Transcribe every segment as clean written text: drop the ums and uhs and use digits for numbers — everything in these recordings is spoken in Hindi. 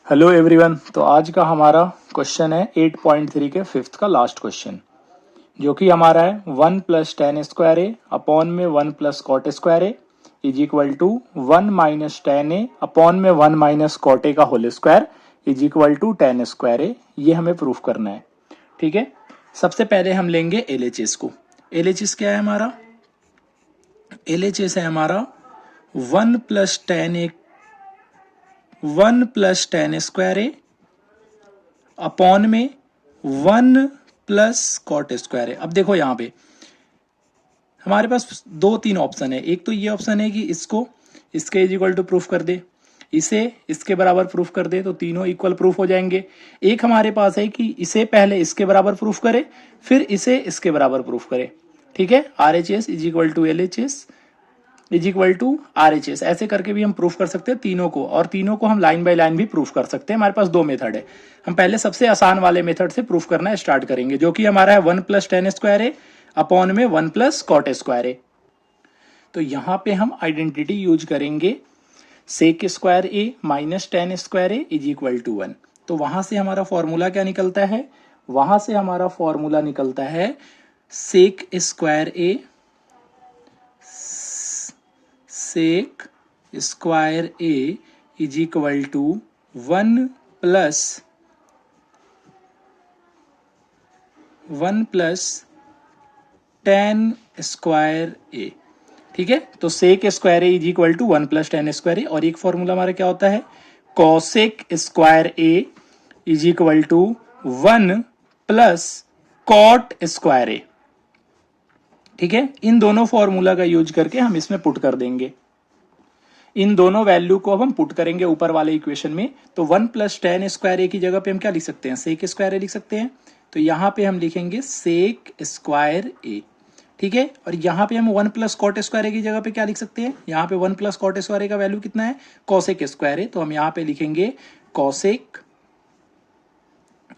Hello everyone. तो आज का हमारा क्वेश्चन है 8.3 के फिफ्थ का लास्ट क्वेश्चन, जो कि हमारा है 1 plus tan square A upon में 1 plus cot square A is equal to 1 minus tan A upon में 1 माइनस कॉट ए का whole square is equal to tan square A. ये हमें प्रूफ करना है। ठीक है, सबसे पहले हम लेंगे एलएचएस को। एलएचएस क्या है हमारा? एलएचएस है हमारा 1 plus ten A 1 plus tan square A upon में 1 प्लस कॉट स्क्वायर ए। अब देखो यहाँ पे हमारे पास दो तीन ऑप्शन है। एक तो ये ऑप्शन है कि इसको इसके इज इक्वल टू प्रूफ कर दे, इसे इसके बराबर प्रूफ कर दे, तो तीनों इक्वल प्रूफ हो जाएंगे। एक हमारे पास है कि इसे पहले इसके बराबर प्रूफ करे, फिर इसे इसके बराबर प्रूफ करे। ठीक है, R H S is equal to L H S is equal to R H S, ऐसे करके भी हम प्रूफ कर सकते हैं तीनों को, और तीनों को हम लाइन बाय लाइन भी प्रूफ कर सकते हैं। हमारे पास दो मेथड है। हम पहले सबसे आसान वाले मेथड से प्रूफ करना स्टार्ट करेंगे, जो कि हमारा है 1 plus tan square A upon में 1 प्लस कॉट स्क्वायर ए। तो यहां पे हम आइडेंटिटी यूज करेंगे sec square A minus tan square A is equal to 1। तो वहां से हमारा फॉर्मूला क्या निकलता है? वहां से हमारा फॉर्मूला निकलता है sec square A sec square A is equal to 1 plus tan square A. ठीक है, तो sec square A is equal to 1 plus tan square A. और एक फॉर्मूला हमारा क्या होता है? Cosec square A is equal to 1 plus cot square A. ठीक है, इन दोनों फॉर्मूला का यूज करके हम इसमें पुट कर देंगे। इन दोनों वैल्यू को अब हम पुट करेंगे ऊपर वाले इक्वेशन में। तो 1 प्लस टेन स्क्वायर ए की जगह पे हम क्या लिख सकते हैं? सेक स्क्वायर ए लिख सकते हैं। तो यहां पे हम लिखेंगे सेक स्क्वायर ए। ठीक है, और यहां पे हम 1 प्लस कॉट स्क्वायर ए की जगह पे क्या लिख सकते हैं? यहां पे 1 प्लस कॉट स्क्वायर ए का वैल्यू कितना है? कॉसेक स्क्वायर ए। तो हम यहां पे लिखेंगे कॉसेक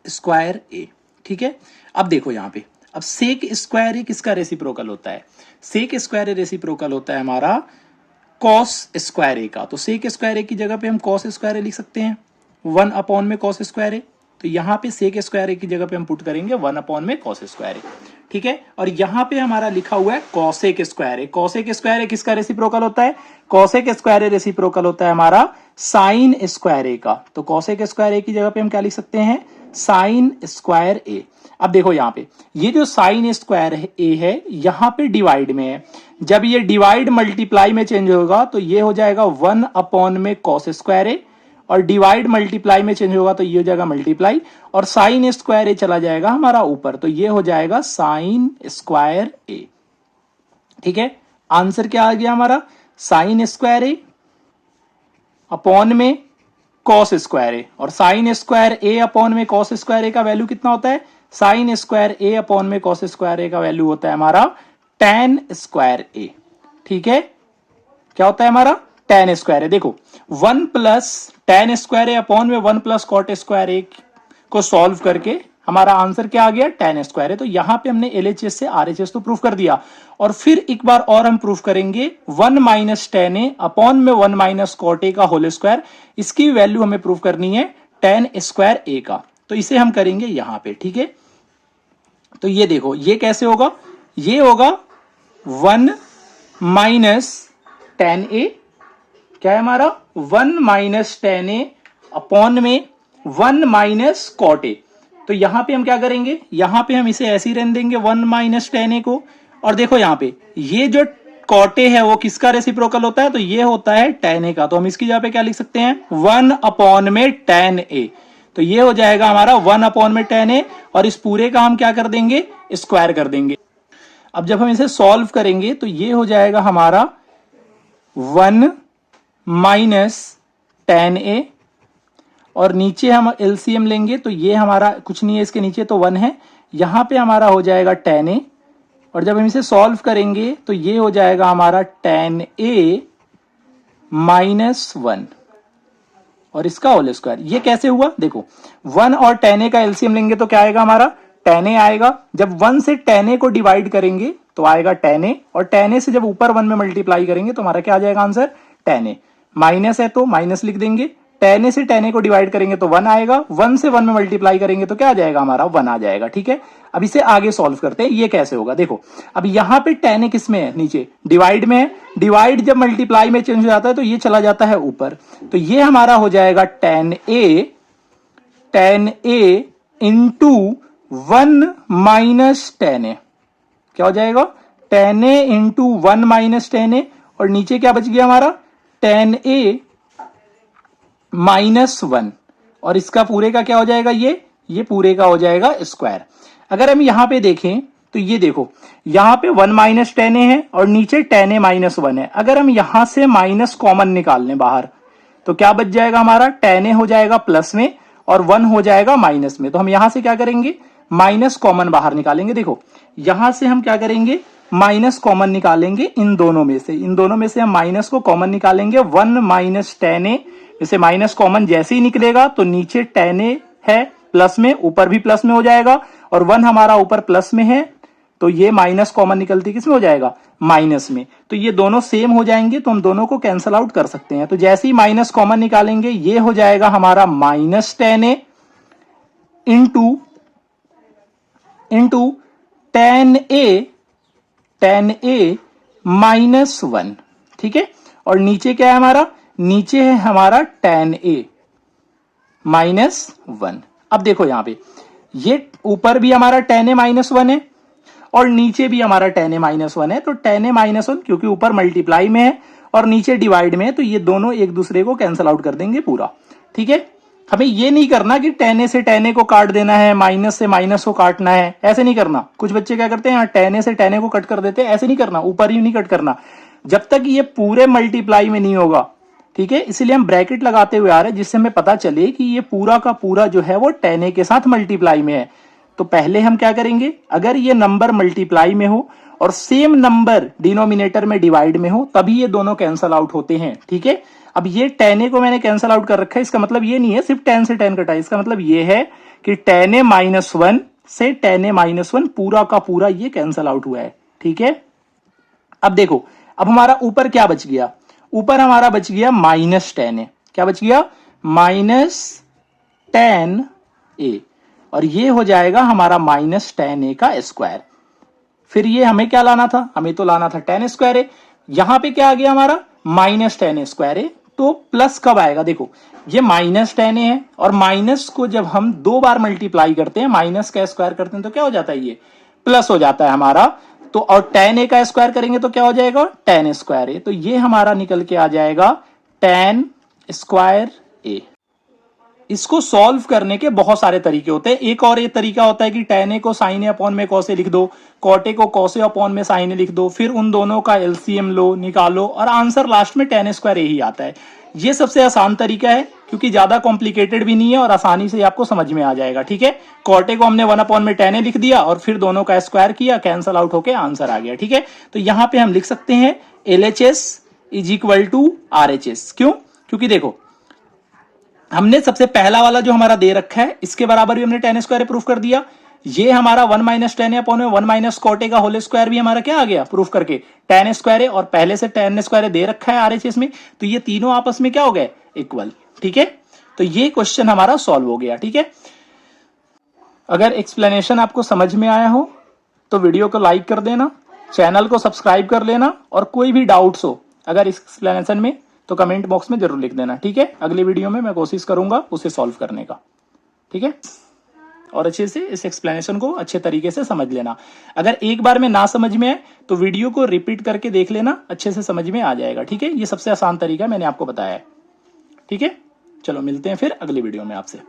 स्क्वायर ए। ठीक है, अब देखो यहां पे, अब सेक स्क्वायर ए किसका रेसिप्रोकल होता है? सेक स्क्वायर ए रेसिप्रोकल होता है हमारा कॉस स्क्वायर ए का। तो सेक स्क्वायर ए की जगह पे हम कॉस स्क्वायर ए लिख सकते हैं, 1 अपॉन में कॉस स्क्वायर ए। तो यहां पे सेक स्क्वायर ए की जगह पे हम पुट करेंगे 1 अपॉन में कॉस स्क्वायर ए। ठीक है, और यहां पे हमारा लिखा हुआ है कॉसेक स्क्वायर ए। कॉसेक स्क्वायर ए किसका रेसिप्रोकल होता है? कॉसेक स्क्वायर ए रेसिप्रोकल होता है हमारा साइन स्क्वायर ए का। तो कॉसेक स्क्वायर ए की जगह पे हम क्या लिख सकते हैं? साइन स्क्वायर ए। अब देखो यहां पे ये जो साइन स्क्वायर ए है यहां पे डिवाइड में है। जब ये डिवाइड मल्टीप्लाई में चेंज होगा तो ये हो जाएगा 1 अपॉन में कॉस स्क्वायर ए, और डिवाइड मल्टीप्लाई में चेंज होगा तो ये हो जाएगा मल्टीप्लाई, और साइन स्क्वायर ए चला जाएगा हमारा ऊपर, तो ये हो जाएगा साइन स्क्वायर ए। ठीक है, आंसर क्या आ गया हमारा? साइन स्क्वायर ए अपॉन में कॉस स्क्वायर ए। और साइन स्क्वायर ए अपॉन में कॉस स्क्वायर ए का वैल्यू कितना होता है? साइन स्क्वायर ए अपॉन में कॉस स्क्वायर ए का वैल्यू होता है हमारा टेन स्क्वायर ए। ठीक है, क्या होता है हमारा? टेन स्क्वायर ए। देखो 1 plus tan square A upon में 1 प्लस कॉट स्क्वायर ए को सॉल्व करके हमारा आंसर क्या आ गया? टेन स्क्वायर ए। तो यहां पे हमने एलएचएस से आरएचएस तो प्रूफ कर दिया, और फिर एक बार और हम प्रूफ करेंगे 1 माइनस टेन ए अपॉन में 1 माइनस कॉट ए का होल स्क्वायर। इसकी वैल्यू हमें प्रूफ करनी है टेन स्क्वायर ए का। तो इसे हम करेंगे यहां पे। ठीक है, तो ये देखो ये कैसे होगा? ये होगा 1 माइनस टेन ए, क्या है हमारा? 1 माइनस टेन ए अपॉन में 1 माइनस कॉट ए। तो यहां पे हम क्या करेंगे? यहां पे हम इसे ऐसे ही रहने देंगे 1 माइनस टेन ए को। और देखो यहां पे ये जो कॉट ए है वो किसका रेसिप्रोकल होता है? तो ये होता है टेन ए का। तो हम इसकी जगह पे क्या लिख सकते हैं? 1 अपॉन में टेन ए। तो ये हो जाएगा हमारा 1 अपॉन में टेन ए, और इस पूरे का हम क्या कर देंगे? स्क्वायर कर देंगे। अब जब हम इसे सॉल्व करेंगे तो ये हो जाएगा हमारा 1 माइनस टेन ए, और नीचे हम एलसीएम लेंगे तो ये हमारा कुछ नहीं है, इसके नीचे तो 1 है। यहां पे हमारा हो जाएगा टेन ए, और जब हम इसे सॉल्व करेंगे तो ये हो जाएगा हमारा टेन ए माइनस 1, और इसका होल स्क्वायर। ये कैसे हुआ? देखो 1 और टेन ए का एलसीएम लेंगे तो क्या आएगा हमारा? टेन ए आएगा। जब 1 से टेन ए को डिवाइड करेंगे तो आएगा टेन ए, और टेन ए से जब ऊपर 1 में मल्टीप्लाई करेंगे तो हमारा क्या आ जाएगा आंसर? टेन ए। माइनस है तो माइनस लिख देंगे, 10a से 10a को डिवाइड करेंगे तो 1 आएगा, 1 से 1 में मल्टीप्लाई करेंगे तो क्या आ जाएगा हमारा 1 आ जाएगा। ठीक है, अब इसे आगे सॉल्व करते हैं, ये कैसे होगा देखो। अब यहां पे 10a किस में है, नीचे डिवाइड में है, डिवाइड जब मल्टीप्लाई में चेंज हो जाता है तो ये चला जाता है ऊपर, तो ये हमारा हो जाएगा 10a इंटू 1 माइनस 10a, क्या हो जाएगा 10a इंटू 1 माइनस 10a, और नीचे क्या बच गया हमारा 10a माइनस 1, और इसका पूरे का क्या हो जाएगा, ये पूरे का हो जाएगा स्क्वायर। अगर हम यहां पे देखें तो ये देखो यहां पे 1 माइनस 10a है और नीचे 10a माइनस 1 है। अगर हम यहां से माइनस कॉमन निकाल लें बाहर तो क्या बच जाएगा हमारा 10a हो जाएगा प्लस में और 1 हो जाएगा माइनस में। तो हम यहां से क्या करेंगे, माइनस कॉमन बाहर निकालेंगे। देखो यहां से हम क्या करेंगे, माइनस कॉमन निकालेंगे इन दोनों में से हम माइनस को कॉमन निकालेंगे। 1 माइनस 10a इसे माइनस कॉमन जैसे ही निकलेगा तो नीचे 10a है प्लस में, ऊपर भी प्लस में हो जाएगा, और 1 हमारा ऊपर प्लस में है तो ये माइनस कॉमन निकलती किस में हो जाएगा, माइनस में। तो ये दोनों सेम हो जाएंगे तो हम दोनों को कैंसल आउट कर सकते हैं। तो जैसे ही माइनस कॉमन निकालेंगे ये हो जाएगा हमारा minus 10a into 10a minus 1। ठीक है, और नीचे क्या है हमारा, नीचे है हमारा 10a माइनस 1। अब देखो यहां पे ये ऊपर भी हमारा 10a माइनस 1 है और नीचे भी हमारा 10a माइनस 1 है। तो 10a माइनस 1 क्योंकि ऊपर मल्टीप्लाई में है और नीचे डिवाइड में है तो ये दोनों एक दूसरे को कैंसिल आउट कर देंगे पूरा। ठीक है, हमें ये नहीं करना कि 10a से 10a को काट देना है, माइनस से माइनस को काटना है, ऐसे नहीं करना। कुछ बच्चे क्या करते हैं 10a से 10a को कट कर देते हैं, ऐसे नहीं करना, ऊपर ही नहीं कट करना जब तक ये पूरे मल्टीप्लाई में नहीं होगा। ठीक है, इसलिए हम ब्रैकेट लगाते हुए आ रहे हैं जिससे हमें पता चले कि ये पूरा का पूरा जो है वो 10a के साथ मल्टीप्लाई में है। तो पहले हम क्या करेंगे, अगर ये नंबर मल्टीप्लाई में हो और सेम नंबर डिनोमिनेटर में डिवाइड में हो तभी ये दोनों कैंसल आउट होते हैं। ठीक है, अब ये 10a को मैंने कैंसल आउट कर रखा है, इसका मतलब ये नहीं है सिर्फ 10 से 10 कटा है, इसका मतलब ये है कि 10a माइनस 1 से 10a माइनस 1 पूरा का पूरा ये कैंसल आउट हुआ है। ठीक है, अब देखो अब हमारा ऊपर क्या बच गया, ऊपर हमारा बच गया माइनस 10a, क्या बच गया माइनस 10a, और ये हो जाएगा हमारा माइनस 10a का स्क्वायर। फिर ये हमें क्या लाना था, हमें तो लाना था 10 स्क्वायर है, यहां पे क्या आ गया हमारा माइनस 10 स्क्वायर है। तो प्लस कब आएगा, देखो ये माइनस 10 है और माइनस को जब हम 2 बार मल्टीप्लाई करते हैं, माइनस का स्क्वायर करते हैं तो क्या हो जाता है, ये प्लस हो जाता है हमारा। तो और 10a का स्क्वायर करेंगे तो क्या हो जाएगा 10 स्क्वायर है, तो ये हमारा निकल के आ जाएगा 10 स्क्वायर a। इसको सॉल्व करने के बहुत सारे तरीके होते हैं। एक और ये तरीका होता है कि tan a को sin a अपॉन में cos a लिख दो, cot a को cos a अपॉन में sin a लिख दो, फिर उन दोनों का एलसीएम लो, निकालो और आंसर लास्ट में tan स्क्वायर a ही आता है। ये सबसे आसान तरीका है क्योंकि ज्यादा कॉम्प्लिकेटेड भी नहीं है और आसानी से आपको समझ में आ जाएगा। ठीक है, cot a को हमने 1 अपॉन में tan a लिख दिया और फिर दोनों का स्क्वायर किया, कैंसल आउट होके आंसर आ गया। ठीक है, तो यहां पे हम लिख सकते हैं LHS is equal to RHS। क्यों, क्योंकि देखो हमने सबसे पहला वाला जो हमारा दे रखा है इसके बराबर भी हमने tan स्क्वायर प्रूफ कर दिया। ये हमारा 1 माइनस 10 अपॉन में 1 माइनस cot a का होल स्क्वायर भी हमारा क्या आ गया प्रूफ करके tan स्क्वायर है, और पहले से tan स्क्वायर दे रखा है RHS में, तो ये तीनों आपस में क्या हो गए इक्वल। ठीक है, तो ये क्वेश्चन हमारा सॉल्व हो गया। ठीक है, अगर एक्सप्लेनेशन आपको समझ में आया हो तो वीडियो को लाइक कर देना, चैनल को सब्सक्राइब कर लेना, और कोई भी डाउट्स हो अगर इस एक्सप्लेनेशन में तो कमेंट बॉक्स में जरूर लिख देना। ठीक है, अगली वीडियो में मैं कोशिश करूंगा उसे सॉल्व करने का। ठीक है, और अच्छे से इस एक्सप्लेनेशन को अच्छे तरीके से समझ लेना। अगर एक बार में ना समझ में आए तो वीडियो को रिपीट करके देख लेना, अच्छे से समझ में आ जाएगा। ठीक है, ये सबसे आसान तरीका मैंने आपको बताया है। ठीक है, चलो मिलते हैं फिर अगली वीडियो में आपसे।